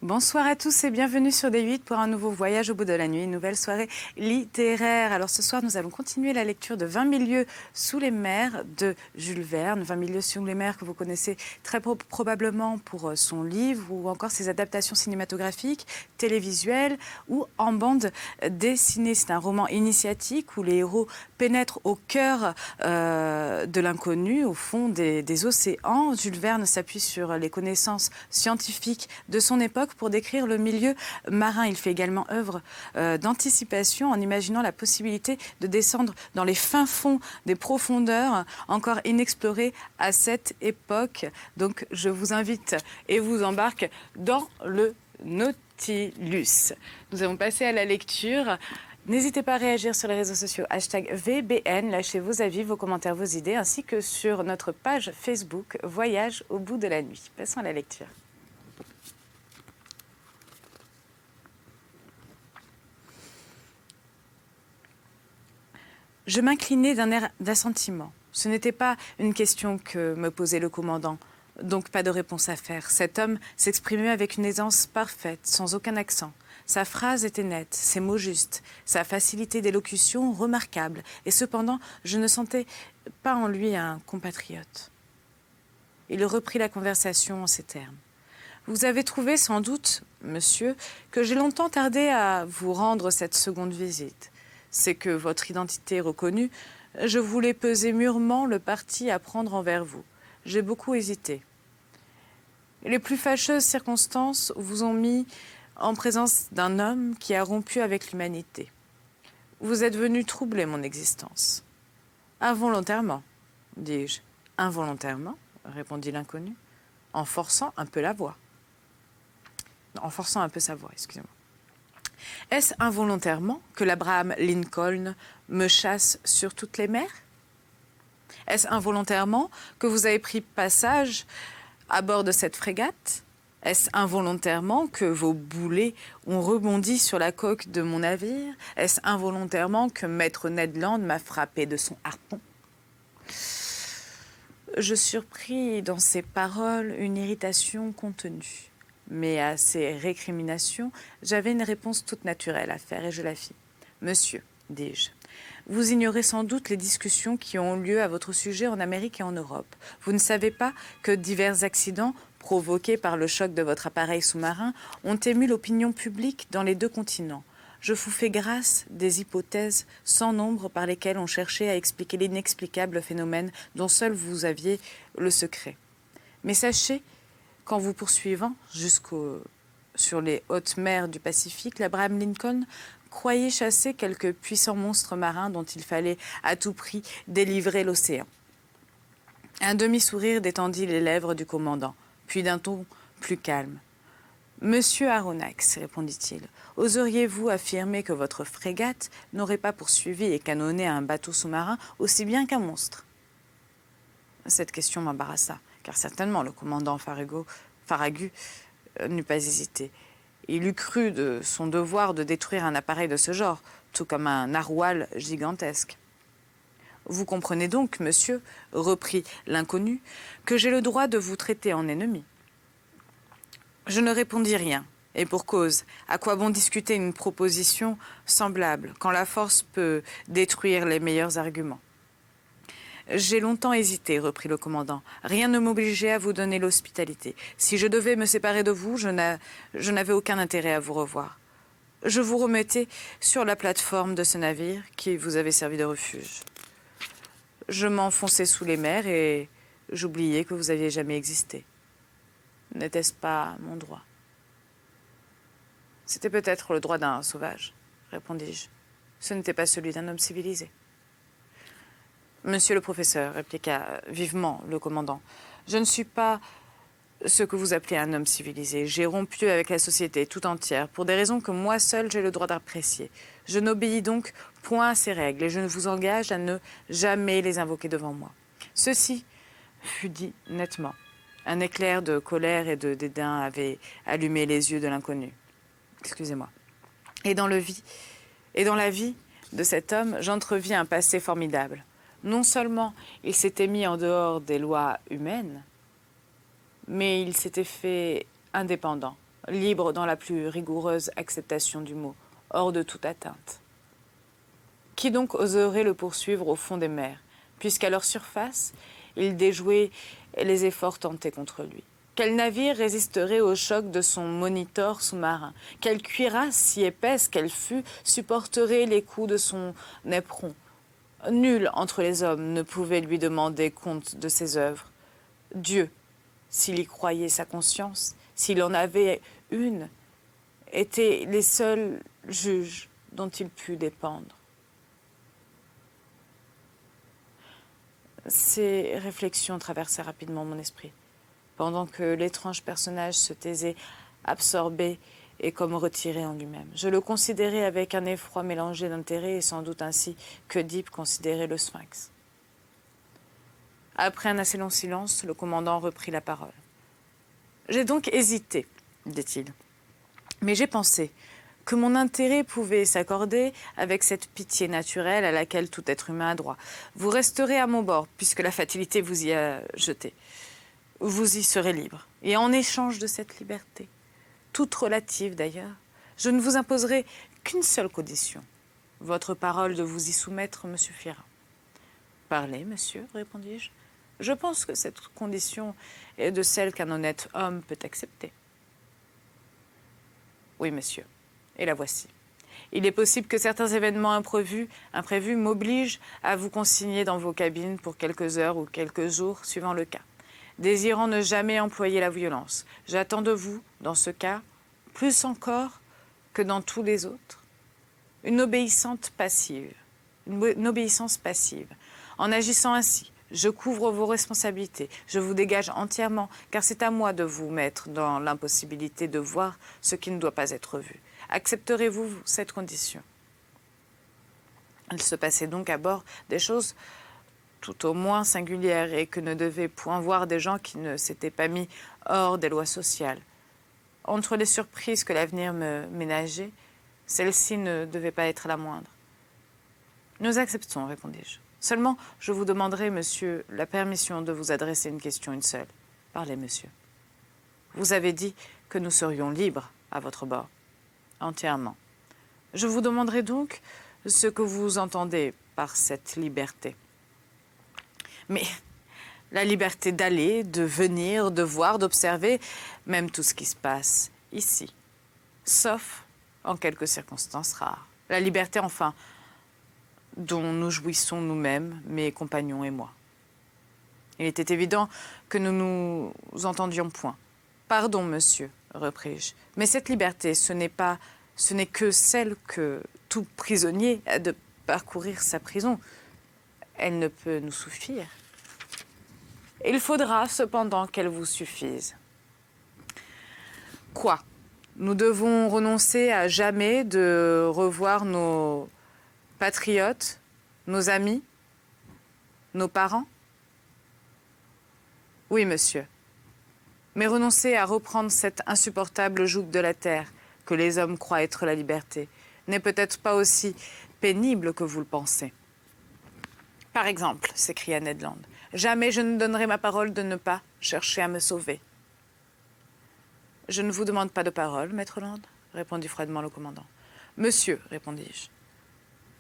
Bonsoir à tous et bienvenue sur D8 pour un nouveau voyage au bout de la nuit, une nouvelle soirée littéraire. Alors ce soir, nous allons continuer la lecture de 20 000 lieues sous les mers de Jules Verne. 20 000 lieues sous les mers que vous connaissez très probablement pour son livre ou encore ses adaptations cinématographiques, télévisuelles ou en bande dessinée. C'est un roman initiatique où les héros pénètrent au cœur de l'inconnu, au fond des océans. Jules Verne s'appuie sur les connaissances scientifiques de son époque pour décrire le milieu marin. Il fait également œuvre d'anticipation en imaginant la possibilité de descendre dans les fins fonds des profondeurs encore inexplorées à cette époque. Donc je vous invite et vous embarque dans le Nautilus. Nous avons passé à la lecture. N'hésitez pas à réagir sur les réseaux sociaux #VBN, lâchez vos avis, vos commentaires, vos idées, ainsi que sur notre page Facebook Voyage au bout de la nuit. Passons à la lecture. Je m'inclinai d'un air d'assentiment. Ce n'était pas une question que me posait le commandant, donc pas de réponse à faire. Cet homme s'exprimait avec une aisance parfaite, sans aucun accent. Sa phrase était nette, ses mots justes, sa facilité d'élocution remarquable. Et cependant, je ne sentais pas en lui un compatriote. Il reprit la conversation en ces termes. « Vous avez trouvé sans doute, monsieur, que j'ai longtemps tardé à vous rendre cette seconde visite. C'est que votre identité reconnue, je voulais peser mûrement le parti à prendre envers vous. J'ai beaucoup hésité. Les plus fâcheuses circonstances vous ont mis en présence d'un homme qui a rompu avec l'humanité. Vous êtes venu troubler mon existence. Involontairement, dis-je. Involontairement, répondit l'inconnu, en forçant un peu la voix. En forçant un peu sa voix, excusez-moi. Est-ce involontairement que l'Abraham Lincoln me chasse sur toutes les mers? Est-ce involontairement que vous avez pris passage à bord de cette frégate? Est-ce involontairement que vos boulets ont rebondi sur la coque de mon navire? Est-ce involontairement que maître Ned Land m'a frappé de son harpon? Je surpris dans ces paroles une irritation contenue. Mais à ces récriminations, j'avais une réponse toute naturelle à faire et je la fis. « Monsieur, dis-je, vous ignorez sans doute les discussions qui ont lieu à votre sujet en Amérique et en Europe. Vous ne savez pas que divers accidents provoqués par le choc de votre appareil sous-marin ont ému l'opinion publique dans les deux continents. Je vous fais grâce des hypothèses sans nombre par lesquelles on cherchait à expliquer l'inexplicable phénomène dont seul vous aviez le secret. Mais sachez qu'en vous poursuivant sur les hautes mers du Pacifique, l'Abraham Lincoln croyait chasser quelques puissants monstres marins dont il fallait à tout prix délivrer l'océan. » Un demi-sourire détendit les lèvres du commandant, puis d'un ton plus calme. « Monsieur Aronnax, répondit-il, oseriez-vous affirmer que votre frégate n'aurait pas poursuivi et canonné un bateau sous-marin aussi bien qu'un monstre ?» Cette question m'embarrassa, car certainement le commandant Farragut n'eût pas hésité. Il eût cru de son devoir de détruire un appareil de ce genre, tout comme un narwal gigantesque. « Vous comprenez donc, monsieur, reprit l'inconnu, que j'ai le droit de vous traiter en ennemi. » Je ne répondis rien, et pour cause, à quoi bon discuter une proposition semblable, quand la force peut détruire les meilleurs arguments? J'ai longtemps hésité, reprit le commandant. Rien ne m'obligeait à vous donner l'hospitalité. Si je devais me séparer de vous, je n'avais aucun intérêt à vous revoir. Je vous remettais sur la plateforme de ce navire qui vous avait servi de refuge. Je m'enfonçais sous les mers et j'oubliais que vous aviez jamais existé. N'était-ce pas mon droit? C'était peut-être le droit d'un sauvage, répondis-je. Ce n'était pas celui d'un homme civilisé. Monsieur le professeur, répliqua vivement le commandant, je ne suis pas ce que vous appelez un homme civilisé. J'ai rompu avec la société tout entière pour des raisons que moi seul j'ai le droit d'apprécier. Je n'obéis donc point à ces règles et je vous engage à ne jamais les invoquer devant moi. Ceci fut dit nettement. Un éclair de colère et de dédain avait allumé les yeux de l'inconnu. Excusez-moi. Et dans la vie de cet homme, j'entrevis un passé formidable. Non seulement il s'était mis en dehors des lois humaines, mais il s'était fait indépendant, libre dans la plus rigoureuse acceptation du mot, hors de toute atteinte. Qui donc oserait le poursuivre au fond des mers, puisqu'à leur surface, il déjouait les efforts tentés contre lui? Quel navire résisterait au choc de son monitor sous-marin? Quelle cuirasse, si épaisse qu'elle fût, supporterait les coups de son éperon? Nul entre les hommes ne pouvait lui demander compte de ses œuvres. Dieu, s'il y croyait sa conscience, s'il en avait une, étaient les seuls juges dont il pût dépendre. Ces réflexions traversaient rapidement mon esprit, pendant que l'étrange personnage se taisait, absorbé et comme retiré en lui-même. Je le considérais avec un effroi mélangé d'intérêt et sans doute ainsi qu'Oedipe considérait le sphinx. Après un assez long silence, le commandant reprit la parole. « J'ai donc hésité, dit-il, mais j'ai pensé que mon intérêt pouvait s'accorder avec cette pitié naturelle à laquelle tout être humain a droit. Vous resterez à mon bord, puisque la fatalité vous y a jeté. Vous y serez libre. Et en échange de cette liberté, toute relative d'ailleurs, je ne vous imposerai qu'une seule condition. Votre parole de vous y soumettre me suffira. »« Parlez, monsieur, répondis-je. Je pense que cette condition est de celle qu'un honnête homme peut accepter. »« Oui, monsieur. Et la voici. Il est possible que certains événements imprévus m'obligent à vous consigner dans vos cabines pour quelques heures ou quelques jours, suivant le cas. Désirant ne jamais employer la violence, j'attends de vous, dans ce cas, plus encore que dans tous les autres, une obéissance passive. En agissant ainsi, je couvre vos responsabilités, je vous dégage entièrement, car c'est à moi de vous mettre dans l'impossibilité de voir ce qui ne doit pas être vu. Accepterez-vous cette condition? » Il se passait donc à bord des choses tout au moins singulières et que ne devaient point voir des gens qui ne s'étaient pas mis hors des lois sociales. Entre les surprises que l'avenir me ménageait, celle-ci ne devait pas être la moindre. « Nous acceptons, répondis-je. Seulement, je vous demanderai, monsieur, la permission de vous adresser une question, une seule. Parlez, monsieur. Vous avez dit que nous serions libres à votre bord. Entièrement. Je vous demanderai donc ce que vous entendez par cette liberté. Mais la liberté d'aller, de venir, de voir, d'observer, même tout ce qui se passe ici, sauf en quelques circonstances rares. La liberté, enfin, dont nous jouissons nous-mêmes, mes compagnons et moi. Il était évident que nous nous entendions point. Pardon, monsieur, repris-je, mais cette liberté, ce n'est que celle que tout prisonnier a de parcourir sa prison. Elle ne peut nous suffire. Il faudra cependant qu'elle vous suffise. Quoi? Nous devons renoncer à jamais de revoir nos patriotes, nos amis, nos parents? Oui, monsieur. Mais renoncer à reprendre cette insupportable joug de la terre que les hommes croient être la liberté n'est peut-être pas aussi pénible que vous le pensez. Par exemple, s'écria Ned Land, jamais je ne donnerai ma parole de ne pas chercher à me sauver. Je ne vous demande pas de parole, maître Land, répondit froidement le commandant. Monsieur, répondis-je,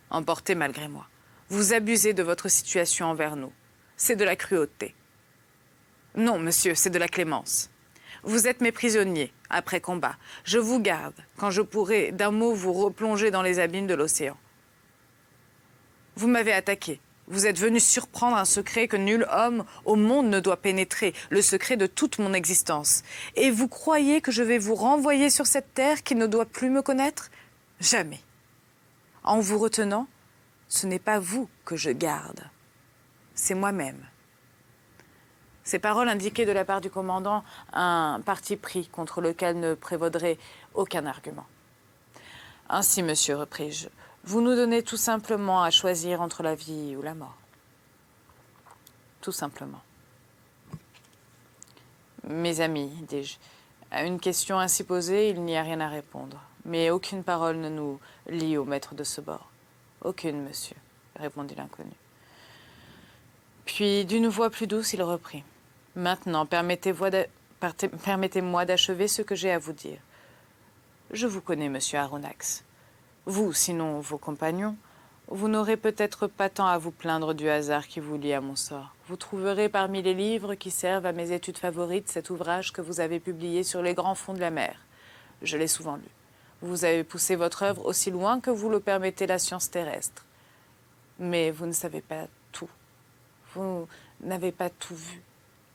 emporté malgré moi, vous abusez de votre situation envers nous. C'est de la cruauté. Non, monsieur, c'est de la clémence. Vous êtes mes prisonniers, après combat. Je vous garde, quand je pourrai d'un mot vous replonger dans les abîmes de l'océan. Vous m'avez attaqué. Vous êtes venu surprendre un secret que nul homme au monde ne doit pénétrer, le secret de toute mon existence. Et vous croyez que je vais vous renvoyer sur cette terre qui ne doit plus me connaître? Jamais. En vous retenant, ce n'est pas vous que je garde, c'est moi-même. Ces paroles indiquaient de la part du commandant un parti pris contre lequel ne prévaudrait aucun argument. Ainsi, monsieur, repris-je, vous nous donnez tout simplement à choisir entre la vie ou la mort. Tout simplement. Mes amis, dis-je, à une question ainsi posée, il n'y a rien à répondre. Mais aucune parole ne nous lie au maître de ce bord. Aucune, monsieur, répondit l'inconnu. Puis, d'une voix plus douce, il reprit. Maintenant, permettez-moi d'achever ce que j'ai à vous dire. Je vous connais, monsieur Aronnax. Vous, sinon vos compagnons, vous n'aurez peut-être pas tant à vous plaindre du hasard qui vous lie à mon sort. Vous trouverez parmi les livres qui servent à mes études favorites cet ouvrage que vous avez publié sur les grands fonds de la mer. Je l'ai souvent lu. Vous avez poussé votre œuvre aussi loin que vous le permettez la science terrestre. Mais vous ne savez pas tout. Vous n'avez pas tout vu.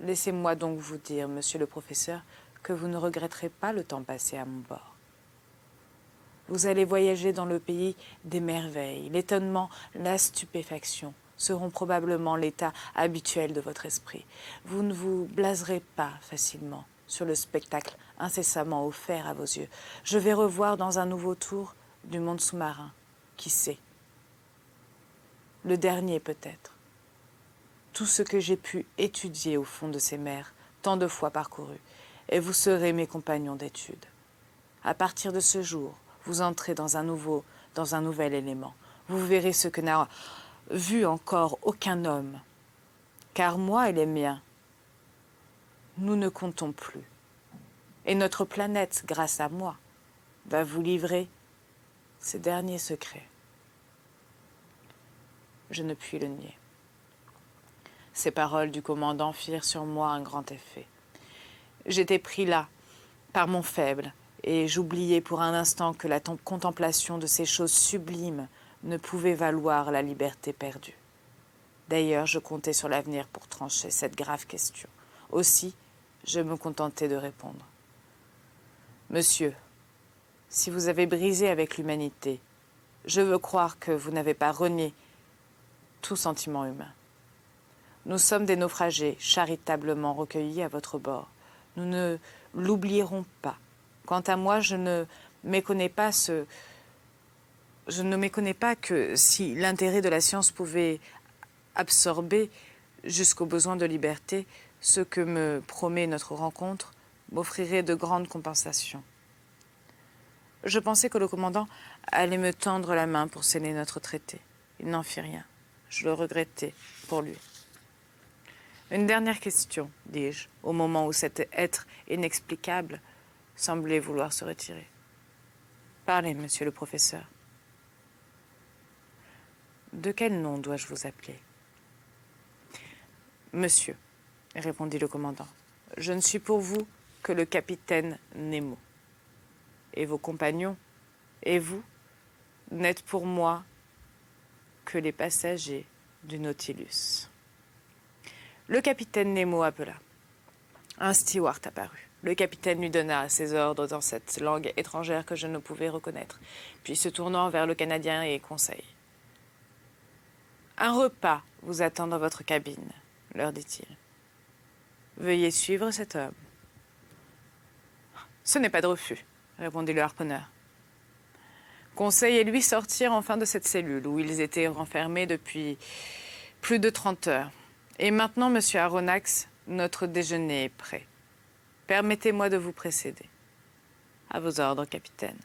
Laissez-moi donc vous dire, monsieur le professeur, que vous ne regretterez pas le temps passé à mon bord. Vous allez voyager dans le pays des merveilles. L'étonnement, la stupéfaction seront probablement l'état habituel de votre esprit. Vous ne vous blaserez pas facilement sur le spectacle incessamment offert à vos yeux. Je vais revoir dans un nouveau tour du monde sous-marin. Qui sait? Le dernier peut-être. Tout ce que j'ai pu étudier au fond de ces mers, tant de fois parcourues, et vous serez mes compagnons d'études. À partir de ce jour, vous entrez dans un nouvel élément. Vous verrez ce que n'a vu encore aucun homme. Car moi et les miens, nous ne comptons plus. Et notre planète, grâce à moi, va vous livrer ses derniers secrets. Je ne puis le nier. Ces paroles du commandant firent sur moi un grand effet. J'étais pris là, par mon faible, et j'oubliais pour un instant que la contemplation de ces choses sublimes ne pouvait valoir la liberté perdue. D'ailleurs, je comptais sur l'avenir pour trancher cette grave question. Aussi, je me contentais de répondre. Monsieur, si vous avez brisé avec l'humanité, je veux croire que vous n'avez pas renié tout sentiment humain. Nous sommes des naufragés charitablement recueillis à votre bord. Nous ne l'oublierons pas. Quant à moi, je ne méconnais pas que si l'intérêt de la science pouvait absorber jusqu'au besoin de liberté, ce que me promet notre rencontre m'offrirait de grandes compensations. Je pensais que le commandant allait me tendre la main pour sceller notre traité. Il n'en fit rien. Je le regrettais pour lui. Une dernière question, dis-je, au moment où cet être inexplicable semblait vouloir se retirer. Parlez, monsieur le professeur. De quel nom dois-je vous appeler? Monsieur, répondit le commandant, je ne suis pour vous que le capitaine Nemo. Et vos compagnons, et vous, n'êtes pour moi que les passagers du Nautilus. Le capitaine Nemo appela. Un steward apparut. Le capitaine lui donna ses ordres dans cette langue étrangère que je ne pouvais reconnaître, puis se tournant vers le Canadien et Conseil. « Un repas vous attend dans votre cabine, » leur dit-il. « Veuillez suivre cet homme. »« Ce n'est pas de refus, » répondit le harponneur. Conseil et lui sortirent enfin de cette cellule où ils étaient renfermés depuis plus de 30 heures. Et maintenant, monsieur Aronnax, notre déjeuner est prêt. Permettez-moi de vous précéder. À vos ordres, capitaine.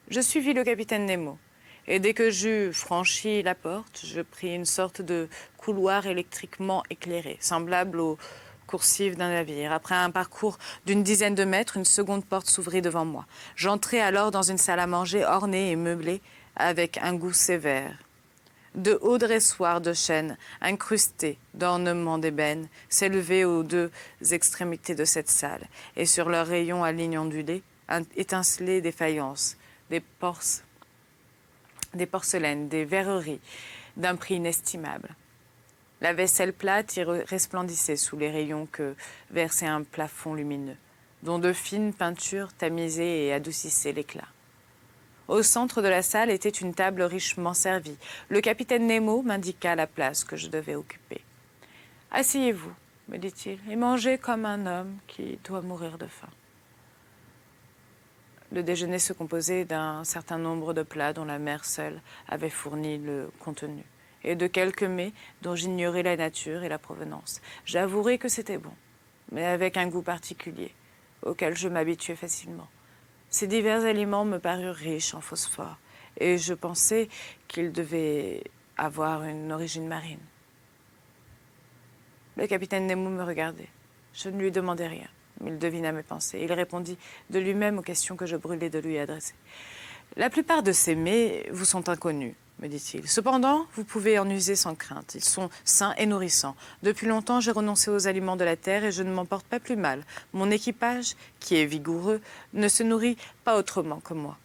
Je suivis le capitaine Nemo, et dès que j'eus franchi la porte, je pris une sorte de couloir électriquement éclairé, semblable aux coursives d'un navire. Après un parcours d'une dizaine de mètres, une seconde porte s'ouvrit devant moi. J'entrai alors dans une salle à manger ornée et meublée avec un goût sévère. De hauts dressoirs de chêne, incrustés d'ornements d'ébène, s'élevaient aux deux extrémités de cette salle, et sur leurs rayons à lignes ondulées, étincelaient des faïences, des porcelaines, des verreries, d'un prix inestimable. La vaisselle plate y resplendissait sous les rayons que versait un plafond lumineux, dont de fines peintures tamisaient et adoucissaient l'éclat. Au centre de la salle était une table richement servie. Le capitaine Nemo m'indiqua la place que je devais occuper. « Asseyez-vous, » me dit-il, « et mangez comme un homme qui doit mourir de faim. » Le déjeuner se composait d'un certain nombre de plats dont la mer seule avait fourni le contenu, et de quelques mets dont j'ignorais la nature et la provenance. J'avouerai que c'était bon, mais avec un goût particulier, auquel je m'habituais facilement. Ces divers aliments me parurent riches en phosphore, et je pensais qu'ils devaient avoir une origine marine. Le capitaine Nemo me regardait. Je ne lui demandai rien, Il devina mes pensées. Il répondit de lui-même aux questions que je brûlais de lui adresser. La plupart de ces mets vous sont inconnus, me dit-il. Cependant, vous pouvez en user sans crainte. Ils sont sains et nourrissants. Depuis longtemps, j'ai renoncé aux aliments de la terre et je ne m'en porte pas plus mal. Mon équipage, qui est vigoureux, ne se nourrit pas autrement que moi.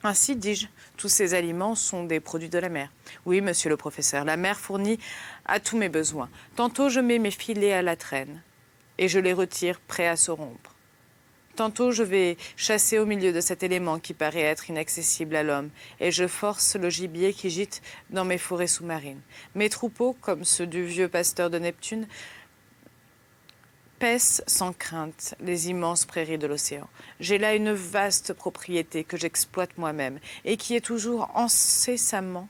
Ainsi, dis-je, tous ces aliments sont des produits de la mer. Oui, monsieur le professeur, la mer fournit à tous mes besoins. Tantôt, je mets mes filets à la traîne et je les retire prêts à se rompre. Tantôt, je vais chasser au milieu de cet élément qui paraît être inaccessible à l'homme, et je force le gibier qui gîte dans mes forêts sous-marines. Mes troupeaux, comme ceux du vieux pasteur de Neptune, paissent sans crainte les immenses prairies de l'océan. J'ai là une vaste propriété que j'exploite moi-même, et qui est toujours ensemencée,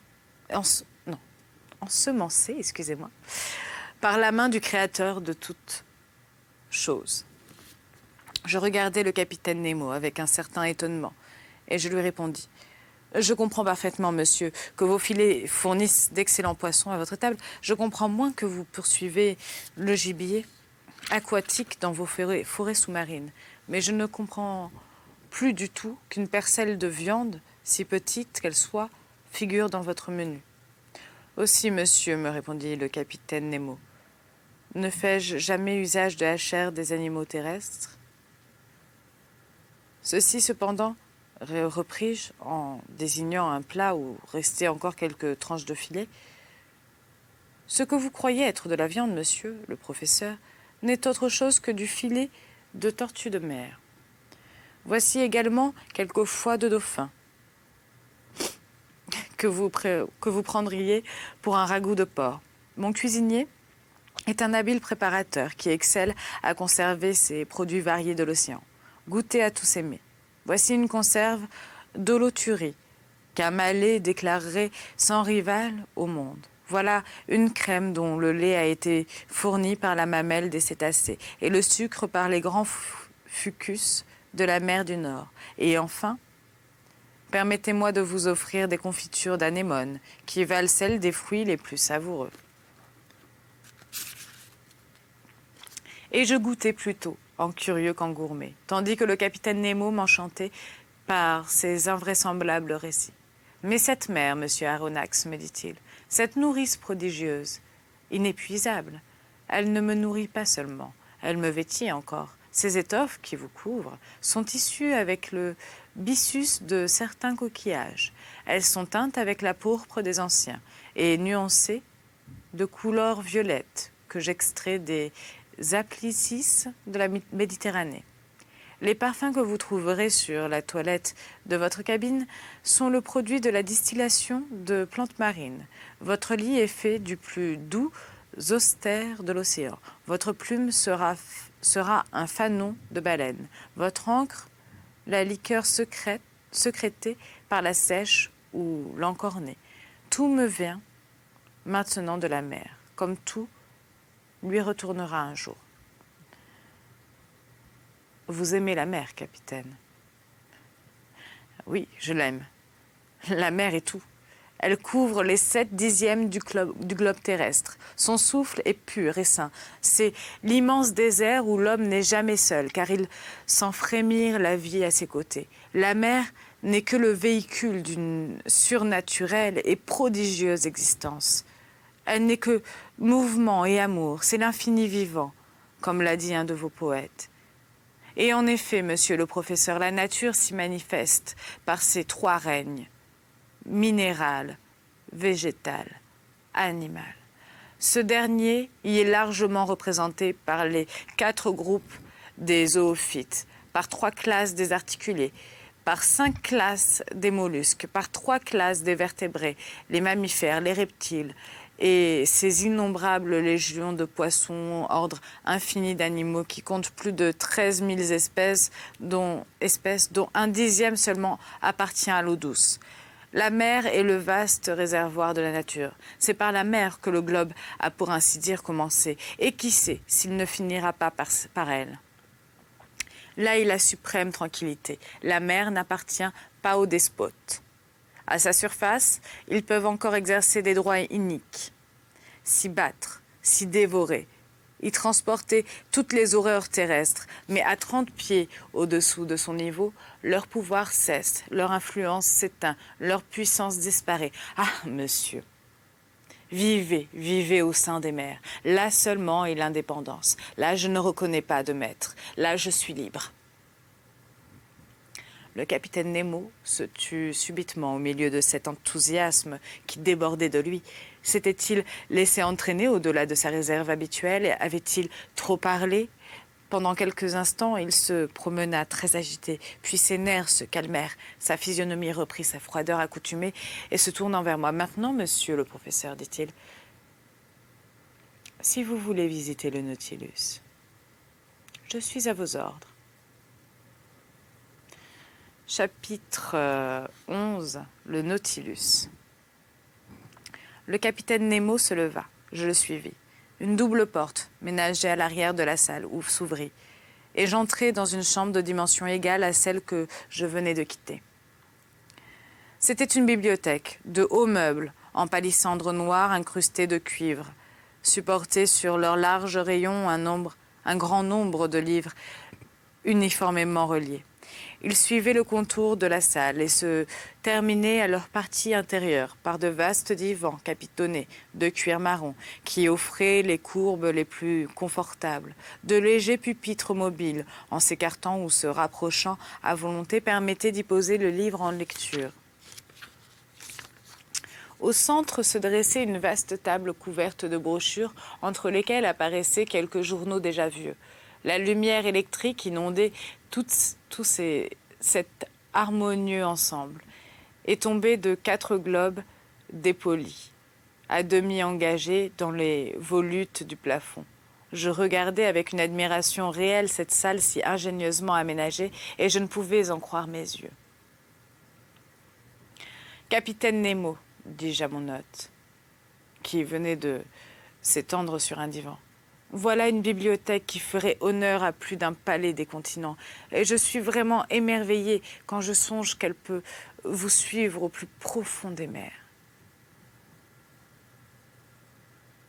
excusez-moi, par la main du Créateur de toutes choses. Je regardai le capitaine Nemo avec un certain étonnement, et je lui répondis. Je comprends parfaitement, monsieur, que vos filets fournissent d'excellents poissons à votre table. Je comprends moins que vous poursuivez le gibier aquatique dans vos forêts sous-marines. Mais je ne comprends plus du tout qu'une parcelle de viande, si petite qu'elle soit, figure dans votre menu. Aussi, monsieur, me répondit le capitaine Nemo, ne fais-je jamais usage de la chair des animaux terrestres ? Ceci, cependant, repris-je en désignant un plat où restaient encore quelques tranches de filet, ce que vous croyez être de la viande, monsieur, le professeur, n'est autre chose que du filet de tortue de mer. Voici également quelques foies de dauphin que vous prendriez pour un ragoût de porc. Mon cuisinier est un habile préparateur qui excelle à conserver ces produits variés de l'océan. Goûtez à tous ces mets. Voici une conserve d'holoturie qu'un Malais déclarerait sans rival au monde. Voilà une crème dont le lait a été fourni par la mamelle des cétacés et le sucre par les grands fucus de la mer du Nord. Et enfin, permettez-moi de vous offrir des confitures d'anémone qui valent celles des fruits les plus savoureux. Et je goûtais plutôt en curieux qu'en gourmet, tandis que le capitaine Nemo m'enchantait par ses invraisemblables récits. Mais cette mer, monsieur Aronnax, me dit-il, cette nourrice prodigieuse, inépuisable, elle ne me nourrit pas seulement, elle me vêtit encore. Ces étoffes qui vous couvrent sont tissues avec le byssus de certains coquillages. Elles sont teintes avec la pourpre des anciens et nuancées de couleurs violettes que j'extrais des aplysis de la Méditerranée. Les parfums que vous trouverez sur la toilette de votre cabine sont le produit de la distillation de plantes marines. Votre lit est fait du plus doux zoster de l'océan. Votre plume sera un fanon de baleine. Votre encre, la liqueur sécrétée par la seiche ou l'encornée. Tout me vient maintenant de la mer, comme tout lui retournera un jour. Vous aimez la mer, capitaine? Oui, je l'aime. La mer est tout. Elle couvre les 7/10 du globe terrestre. Son souffle est pur et sain. C'est l'immense désert où l'homme n'est jamais seul, car il sent frémir la vie à ses côtés. La mer n'est que le véhicule d'une surnaturelle et prodigieuse existence. Elle n'est que mouvement et amour, c'est l'infini vivant, comme l'a dit un de vos poètes. Et en effet, monsieur le professeur, la nature s'y manifeste par ces trois règnes, minéral, végétal, animal. Ce dernier y est largement représenté par les 4 groupes des zoophytes, par 3 classes des articulés, par 5 classes des mollusques, par 3 classes des vertébrés, les mammifères, les reptiles, et ces innombrables légions de poissons, ordre infini d'animaux qui comptent plus de 13 000 espèces, dont un dixième seulement appartient à l'eau douce. La mer est le vaste réservoir de la nature. C'est par la mer que le globe a pour ainsi dire commencé. Et qui sait s'il ne finira pas par elle. Là est la suprême tranquillité. La mer n'appartient pas aux despotes. À sa surface, ils peuvent encore exercer des droits iniques, s'y battre, s'y dévorer, y transporter toutes les horreurs terrestres, mais à 30 pieds au-dessous de son niveau, leur pouvoir cesse, leur influence s'éteint, leur puissance disparaît. Ah, monsieur, vivez, vivez au sein des mers. Là seulement est l'indépendance. Là, je ne reconnais pas de maître. Là, je suis libre. Le capitaine Nemo se tut subitement au milieu de cet enthousiasme qui débordait de lui. S'était-il laissé entraîner au-delà de sa réserve habituelle? Avait-il trop parlé? Pendant quelques instants, il se promena très agité, puis ses nerfs se calmèrent, sa physionomie reprit sa froideur accoutumée, et se tournant vers moi. « Maintenant, monsieur le professeur, dit-il, si vous voulez visiter le Nautilus, je suis à vos ordres. » Chapitre 11. Le Nautilus. Le capitaine Nemo se leva. Je le suivis. Une double porte, ménagée à l'arrière de la salle, s'ouvrit, et j'entrai dans une chambre de dimension égale à celle que je venais de quitter. C'était une bibliothèque, de hauts meubles, en palissandre noir incrustés de cuivre, supportés sur leurs larges rayons un grand nombre de livres uniformément reliés. Ils suivaient le contour de la salle et se terminaient à leur partie intérieure par de vastes divans capitonnés de cuir marron qui offraient les courbes les plus confortables. De légers pupitres mobiles, en s'écartant ou se rapprochant à volonté, permettaient d'y poser le livre en lecture. Au centre se dressait une vaste table couverte de brochures entre lesquelles apparaissaient quelques journaux déjà vieux. La lumière électrique inondait cet harmonieux ensemble et tombait de 4 globes dépolis, à demi engagés dans les volutes du plafond. Je regardais avec une admiration réelle cette salle si ingénieusement aménagée et je ne pouvais en croire mes yeux. « Capitaine Nemo », dis-je à mon hôte, qui venait de s'étendre sur un divan. Voilà une bibliothèque qui ferait honneur à plus d'un palais des continents. Et je suis vraiment émerveillée quand je songe qu'elle peut vous suivre au plus profond des mers.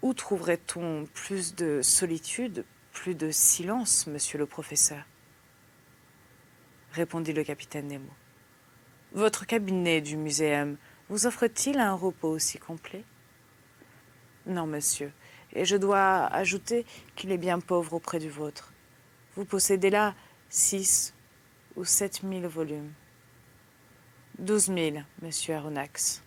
Où trouverait-on plus de solitude, plus de silence, monsieur le professeur? Répondit le capitaine Nemo. Votre cabinet du muséum vous offre-t-il un repos aussi complet? Non, monsieur. Et je dois ajouter qu'il est bien pauvre auprès du vôtre. Vous possédez là 6 ou 7 000 volumes. 12 000, monsieur Aronnax.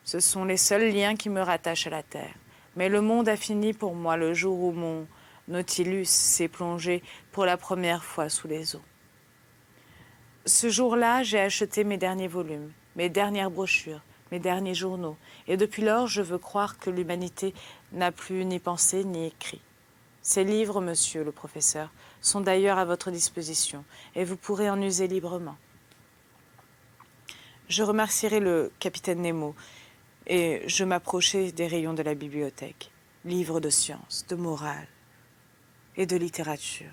Ce sont les seuls liens qui me rattachent à la terre. Mais le monde a fini pour moi le jour où mon Nautilus s'est plongé pour la première fois sous les eaux. Ce jour-là, j'ai acheté mes derniers volumes, mes dernières brochures, mes derniers journaux, et depuis lors, je veux croire que l'humanité n'a plus ni pensé ni écrit. Ces livres, monsieur le professeur, sont d'ailleurs à votre disposition, et vous pourrez en user librement. Je remercierai le capitaine Nemo, et je m'approchai des rayons de la bibliothèque, livres de science, de morale et de littérature,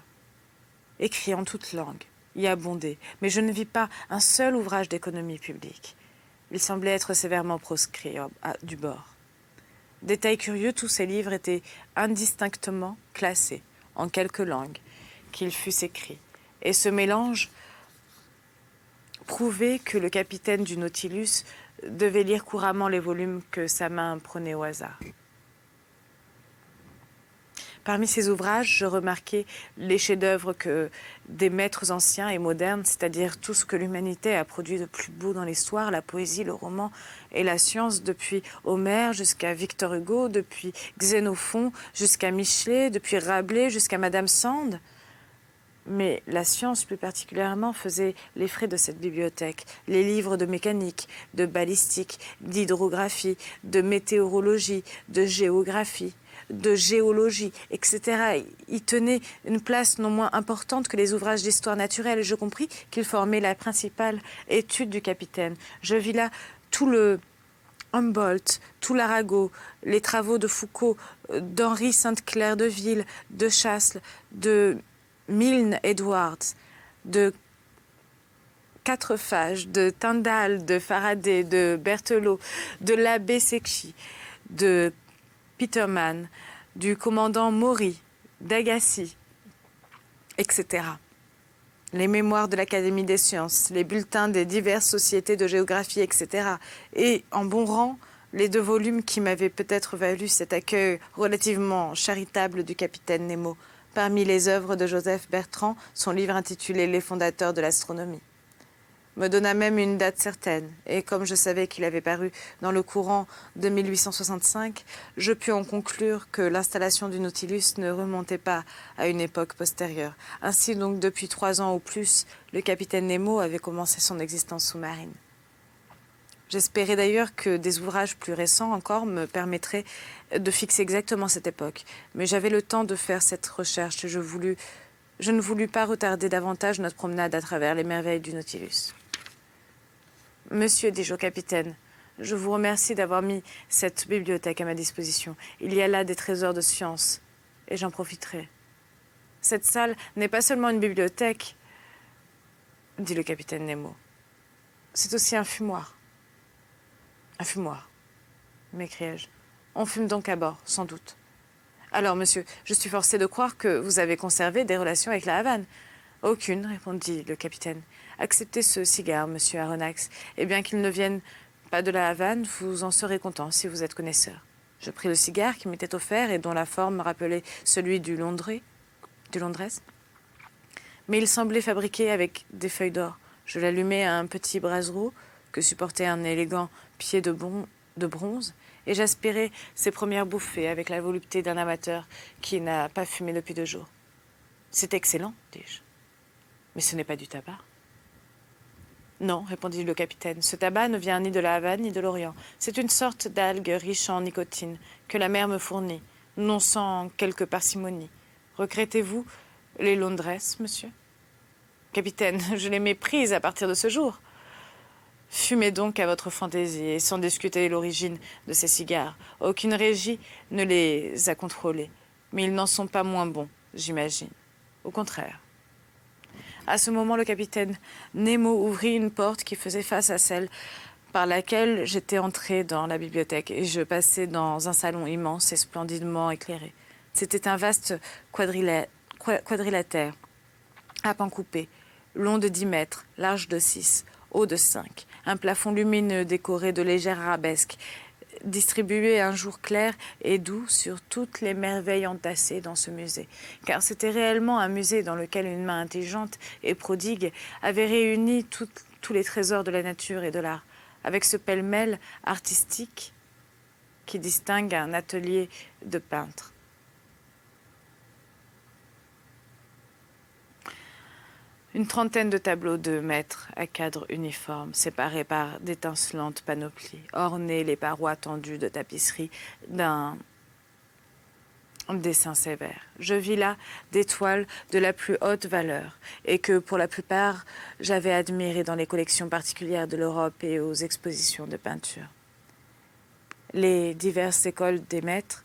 écrits en toutes langues, y abondaient, mais je ne vis pas un seul ouvrage d'économie publique. Il semblait être sévèrement proscrit du bord. Détail curieux, tous ces livres étaient indistinctement classés, en quelque langue qu'ils fussent écrits. Et ce mélange prouvait que le capitaine du Nautilus devait lire couramment les volumes que sa main prenait au hasard. Parmi ces ouvrages, je remarquai les chefs-d'œuvre que des maîtres anciens et modernes, c'est-à-dire tout ce que l'humanité a produit de plus beau dans l'histoire, la poésie, le roman et la science, depuis Homère jusqu'à Victor Hugo, depuis Xénophon jusqu'à Michelet, depuis Rabelais jusqu'à Madame Sand. Mais la science, plus particulièrement, faisait les frais de cette bibliothèque. Les livres de mécanique, de balistique, d'hydrographie, de météorologie, de géographie, de géologie, etc. y tenaient une place non moins importante que les ouvrages d'histoire naturelle. Je compris qu'ils formaient la principale étude du capitaine. Je vis là tout le Humboldt, tout l'Arago, les travaux de Foucault, d'Henri Sainte-Claire de Ville, de Chasles, de Milne Edwards, de Quatrefages, de Tyndall, de Faraday, de Berthelot, de l'abbé Secchi, de Peterman, du commandant Maury, d'Agassi, etc. Les mémoires de l'Académie des sciences, les bulletins des diverses sociétés de géographie, etc. Et en bon rang, les 2 volumes qui m'avaient peut-être valu cet accueil relativement charitable du capitaine Nemo, parmi les œuvres de Joseph Bertrand, son livre intitulé « Les fondateurs de l'astronomie ». Me donna même une date certaine, et comme je savais qu'il avait paru dans le courant de 1865, je pus en conclure que l'installation du Nautilus ne remontait pas à une époque postérieure. Ainsi donc, depuis 3 ans ou plus, le capitaine Nemo avait commencé son existence sous-marine. J'espérais d'ailleurs que des ouvrages plus récents encore me permettraient de fixer exactement cette époque, mais j'avais le temps de faire cette recherche et je ne voulus pas retarder davantage notre promenade à travers les merveilles du Nautilus. « Monsieur, dis-je au capitaine, je vous remercie d'avoir mis cette bibliothèque à ma disposition. Il y a là des trésors de science, et j'en profiterai. Cette salle n'est pas seulement une bibliothèque, dit le capitaine Nemo. C'est aussi un fumoir. Un fumoir, m'écriai-je. On fume donc à bord, sans doute. Alors, monsieur, je suis forcé de croire que vous avez conservé des relations avec la Havane. Aucune, répondit le capitaine. Acceptez ce cigare, monsieur Aronnax, et bien qu'il ne vienne pas de la Havane, vous en serez content si vous êtes connaisseur. Je pris le cigare qui m'était offert et dont la forme me rappelait celui du Londres, mais il semblait fabriqué avec des feuilles d'or. Je l'allumai à un petit brasero que supportait un élégant pied de bronze, et j'aspirai ses premières bouffées avec la volupté d'un amateur qui n'a pas fumé depuis 2 jours. « C'est excellent, dis-je. Mais ce n'est pas du tabac. » « Non, répondit le capitaine, ce tabac ne vient ni de la Havane ni de l'Orient. C'est une sorte d'algue riche en nicotine que la mer me fournit, non sans quelque parcimonie. Regrettez-vous les Londres, monsieur ? Capitaine, je les méprise à partir de ce jour. Fumez donc à votre fantaisie et sans discuter l'origine de ces cigares. Aucune régie ne les a contrôlés, mais ils n'en sont pas moins bons, j'imagine. Au contraire. À ce moment, le capitaine Nemo ouvrit une porte qui faisait face à celle par laquelle j'étais entré dans la bibliothèque et je passai dans un salon immense et splendidement éclairé. C'était un vaste quadrilatère, à pans coupés, long de 10 mètres, large de 6, haut de 5, un plafond lumineux décoré de légères arabesques, distribué un jour clair et doux sur toutes les merveilles entassées dans ce musée. Car c'était réellement un musée dans lequel une main intelligente et prodigue avait réuni tous les trésors de la nature et de l'art, avec ce pêle-mêle artistique qui distingue un atelier de peintre. Une trentaine de tableaux de maîtres à cadres uniformes, séparés par d'étincelantes panoplies, ornaient les parois tendues de tapisserie d'un dessin sévère. Je vis là des toiles de la plus haute valeur et que, pour la plupart, j'avais admirées dans les collections particulières de l'Europe et aux expositions de peinture. Les diverses écoles des maîtres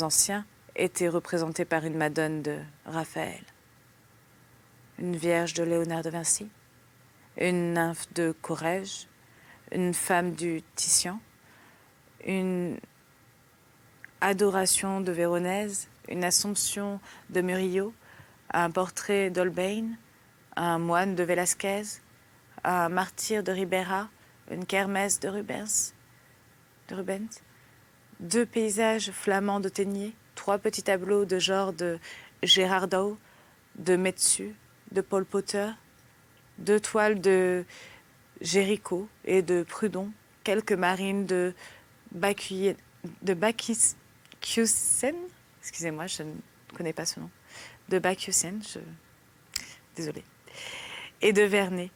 anciens, étaient représentées par une Madone de Raphaël, une Vierge de Léonard de Vinci, une nymphe de Corrège, une femme du Titien, une Adoration de Véronèse, une Assomption de Murillo, un portrait d'Holbein, un moine de Velázquez, un martyr de Ribera, une kermesse de Rubens, 2 paysages flamands de Téniers, 3 petits tableaux de genre de Gérardot, de Metsu, de Paul Potter, 2 toiles de Géricault et de Prudhon, quelques marines de Bacchiusen, excusez-moi, je ne connais pas ce nom, de Bacchiusen, désolée, et de Vernet.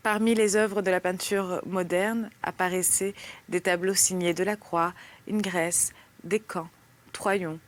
Parmi les œuvres de la peinture moderne apparaissaient des tableaux signés Delacroix, Ingres, Descamps, Troyon,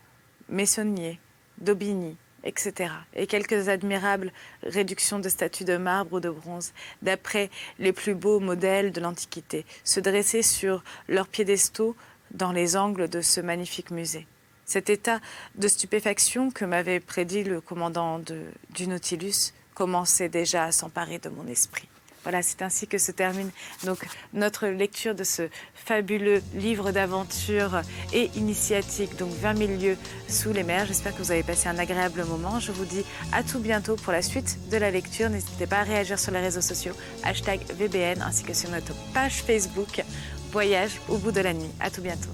Meissonnier, Daubigny, etc. et quelques admirables réductions de statues de marbre ou de bronze, d'après les plus beaux modèles de l'Antiquité, se dressaient sur leurs piédestaux dans les angles de ce magnifique musée. Cet état de stupéfaction que m'avait prédit le commandant du Nautilus commençait déjà à s'emparer de mon esprit. Voilà, c'est ainsi que se termine donc notre lecture de ce fabuleux livre d'aventure et initiatique, donc 20 000 lieues sous les mers. J'espère que vous avez passé un agréable moment. Je vous dis à tout bientôt pour la suite de la lecture. N'hésitez pas à réagir sur les réseaux sociaux, #VBN, ainsi que sur notre page Facebook Voyage au bout de la nuit. À tout bientôt.